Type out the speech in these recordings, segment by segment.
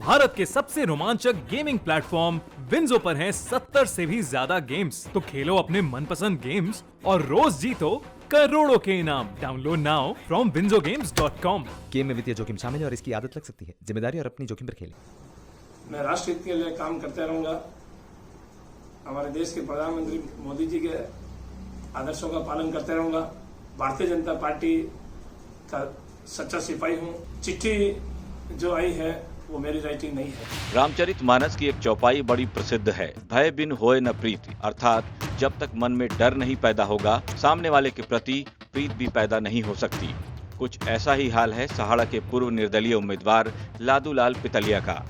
भारत के सबसे रोमांचक गेमिंग प्लेटफॉर्म विंजो पर हैं 70 से भी ज्यादा गेम्स। तो खेलो अपने मनपसंद गेम्स और रोज जीतो करोड़ों के इनाम। Download now from winzogames.com। Game में वित्तीय जोखिम शामिल है और इसकी आदत लग सकती है। जिम्मेदारी और अपनी जोखिम पर खेलें। मैं राष्ट्र हित के लिए काम करते रहूंगा। हमारे देश के प्रधानमंत्री मोदी जी के आदर्शों का पालन करते रहूंगा। भारतीय जनता पार्टी का सच्चा सिपाही हूं। चिट्ठी जो आई है वो मेरी राइटिंग नहीं है। रामचरितमानस की एक चौपाई बड़ी प्रसिद्ध है, भय बिन होए न प्रीति, अर्थात जब तक मन में डर नहीं पैदा होगा, सामने वाले के प्रति प्रीत भी पैदा नहीं हो सकती। कुछ ऐसा ही हाल है सहाड़ा के पूर्व निर्दलीय उम्मीदवार लादूलाल पितलिया का।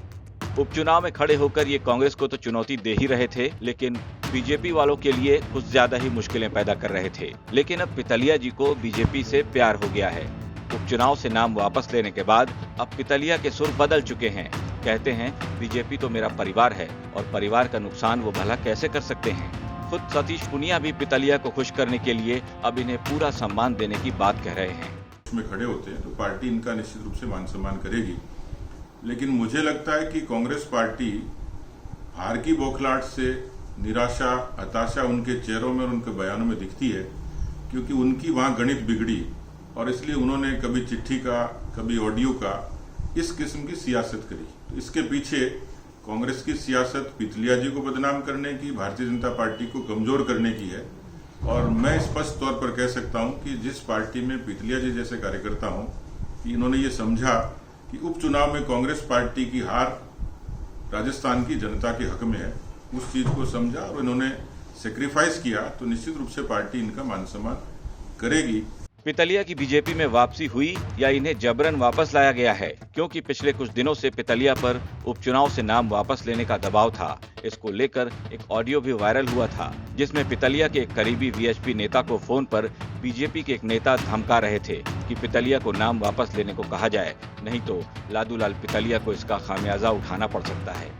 उपचुनाव में खड़े होकर ये कांग्रेस को तो चुनौती दे ही रहे थे, लेकिन बीजेपी वालों के लिए कुछ ज्यादा ही मुश्किलें पैदा कर रहे थे। लेकिन अब पितलिया जी को बीजेपी से प्यार हो गया है। उपचुनाव से नाम वापस लेने के बाद अब पितलिया के सुर बदल चुके हैं। कहते हैं बीजेपी तो मेरा परिवार है और परिवार का नुकसान वो भला कैसे कर सकते हैं। खुद सतीश पुनिया भी पितलिया को खुश करने के लिए अब इन्हें पूरा सम्मान देने की बात कह रहे हैं। में खड़े होते हैं तो पार्टी इनका निश्चित रूप से मान सम्मान करेगी, लेकिन मुझे लगता है कि कांग्रेस पार्टी हार की बौखलाहट से निराशा, हताशा उनके चेहरों में और उनके बयानों में दिखती है, क्योंकि उनकी वहां गणित बिगड़ी और इसलिए उन्होंने कभी चिट्ठी का, कभी ऑडियो का, इस किस्म की सियासत करी। तो इसके पीछे कांग्रेस की सियासत पितलिया जी को बदनाम करने की, भारतीय जनता पार्टी को कमजोर करने की है। और मैं स्पष्ट तौर पर कह सकता हूं कि जिस पार्टी में पितलिया जी जैसे कार्यकर्ता हूं कि इन्होंने ये समझा कि उपचुनाव में कांग्रेस पार्टी की हार राजस्थान की जनता के हक में है, उस चीज को समझा और इन्होंने सेक्रीफाइस किया, तो निश्चित रूप से पार्टी इनका मान सम्मान करेगी। पितलिया की बीजेपी में वापसी हुई या इन्हें जबरन वापस लाया गया है, क्योंकि पिछले कुछ दिनों से पितलिया पर उपचुनाव से नाम वापस लेने का दबाव था। इसको लेकर एक ऑडियो भी वायरल हुआ था, जिसमें पितलिया के एक करीबी वीएचपी नेता को फोन पर बीजेपी के एक नेता धमका रहे थे कि पितलिया को नाम वापस लेने को कहा जाए, नहीं तो लादूलाल पितलिया को इसका खामियाजा उठाना पड़ सकता है।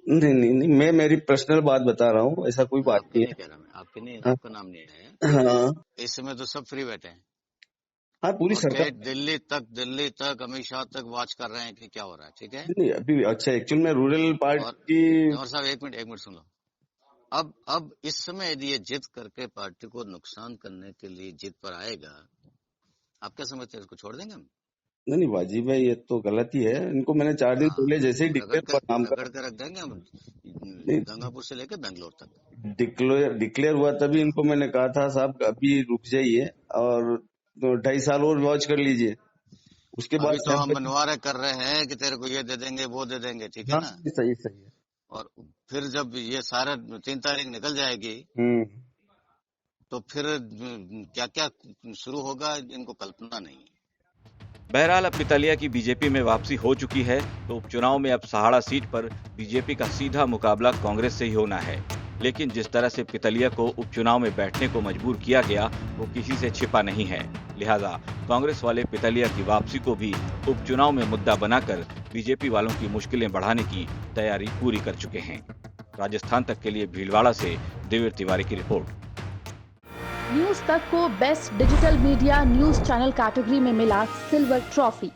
नहीं, मैं मेरी पर्सनल बात बता रहा हूँ, ऐसा कोई बात नहीं है। आपके नहीं, आपका नाम नहीं है। हाँ इस समय तो सब फ्री बैठे हैं। हाँ, पूरी सरकार दिल्ली तक अमित शाह तक वॉच कर रहे हैं कि क्या हो रहा है। ठीक है, नहीं अभी अच्छा एक्चुअल में रूरल पार्टी और साहब एक मिनट सुन लो। अब इस समय यदि ये जिद करके पार्टी को नुकसान करने के लिए जिद पर आएगा, आप क्या समझते हैं, इसको छोड़ देंगे हम? नहीं वाजिब भाई, ये तो गलत ही है। इनको मैंने 4 दिन पहले जैसे ही डिक्लेयर पर नाम रगड़ के रख देंगे हम, गंगापुर से लेकर बेंगलोर तक। डिक्लेयर हुआ तभी इनको मैंने कहा था साहब अभी रुक जाइए और 2.5 साल और वॉच कर लीजिए। उसके बाद तो हम मनवारे कर रहे हैं कि तेरे को ये दे देंगे, वो दे देंगे। ठीक है ना? सही है। और फिर जब ये सारा 3 तारीख निकल जाएगी तो फिर क्या क्या शुरू होगा, इनको कल्पना नहीं है। बहरहाल अब पितलिया की बीजेपी में वापसी हो चुकी है, तो उपचुनाव में अब सहाड़ा सीट पर बीजेपी का सीधा मुकाबला कांग्रेस से ही होना है। लेकिन जिस तरह से पितलिया को उपचुनाव में बैठने को मजबूर किया गया, वो किसी से छिपा नहीं है। लिहाजा कांग्रेस वाले पितलिया की वापसी को भी उपचुनाव में मुद्दा बनाकर बीजेपी वालों की मुश्किलें बढ़ाने की तैयारी पूरी कर चुके हैं। राजस्थान तक के लिए भीलवाड़ा से दिव्य तिवारी की रिपोर्ट। न्यूज तक को best digital media news channel category में मिला सिल्वर ट्रॉफी।